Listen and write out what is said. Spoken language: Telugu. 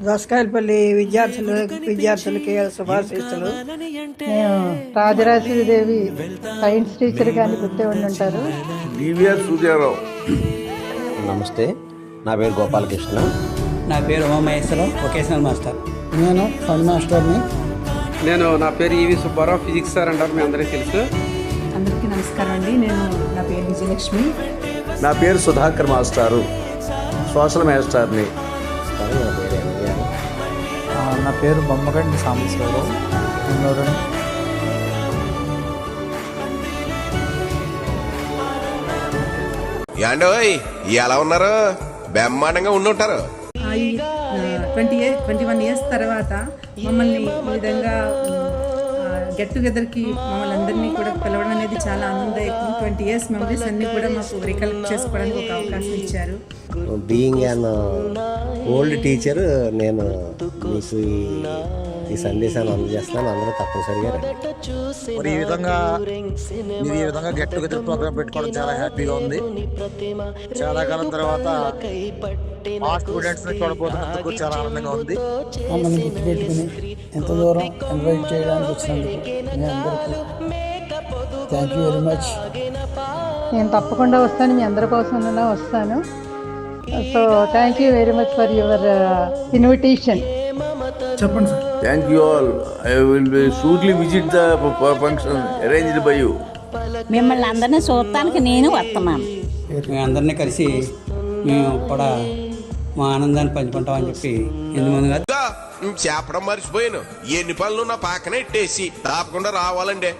దోసకాయలపల్లి విద్యార్థులకి శుభాశీస్సులు. నేను రాజరాజేశ్వరిదేవి సైన్స్ టీచర్ కానీ గుర్తే ఉండి ఉంటారు. డివిఆర్ సూర్యారావు. నమస్తే, నా పేరు గోపాలకృష్ణ. నా పేరు ఉమామహేశ్వరం, వొకేషనల్ మాస్టర్. నేను ఫండ్ మాస్టర్ని. నా పేరు ఈవి సుబ్బారావు, ఫిజిక్స్ సార్ అంటారు, మీ అందరికీ తెలుసు. అందరికీ నమస్కారం అండి. నా పేరు విజయలక్ష్మి. నా పేరు సుధాకర్ మాస్టారు, సోషల్ మాస్టర్ని. నా పేరు బొమ్మగండి సాంబశివరావు. యాండోయ్ ఎలా ఉన్నారు? బ్రహ్మాండంగా ఉండుంటారు. 21 ఇయర్స్ తర్వాత మమ్మల్ని ఈ విధంగా గెట్ టుగెదర్కి మమ్మల్ని అందరినీ కూడా పిలవడం అనేది చాలా ఆనందదాయకం. 20 ఇయర్స్ మెమరీస్ అన్నీ కూడా మాకు రికలెక్ట్ చేసుకోవడానికి ఒక అవకాశం ఇచ్చారు. బీయింగ్ అన్ ఓల్డ్ టీచర్, నేను మీకు ఈ సందేశాన్ని అందజేస్తున్నాను. అందరూ తప్పనిసరిగా రండి. మరి ఈ విధంగా గెట్ టుగెదర్ ప్రోగ్రామ్ పెట్టుకోవడం చాలా హ్యాపీగా ఉంది. చాలా కాలం తర్వాత మా స్టూడెంట్స్ ని చూడబోతున్నందుకు చాలా ఆనందంగా ఉంది. మమ్మల్ని గుర్తుపెట్టుకుని ఎంత దూరం ఇన్వైట్ చేయడానికి వచ్చినందుకు మీ అందరికీ థ్యాంక్ యూ వెరీ మచ్. నేను తప్పకుండా వస్తాను, మీ అందరి కోసం వస్తాను. So thank you very much for your invitation. చెప్పండి sir. Thank you all. I will shortly visit the function arranged by you. మిమ్మల్ని అందరినీ చూడటానికి నేను వస్తున్నాను. మేము అందరినీ కలిసి మేము కూడా మా ఆనందాన్ని పంచుకుంటామని చెప్పి ముందుగా చెప్పడం మర్చిపోయాను. ఎన్ని పనులు నా పక్కన ఎట్టేసి తప్పకుండా రావాలండి.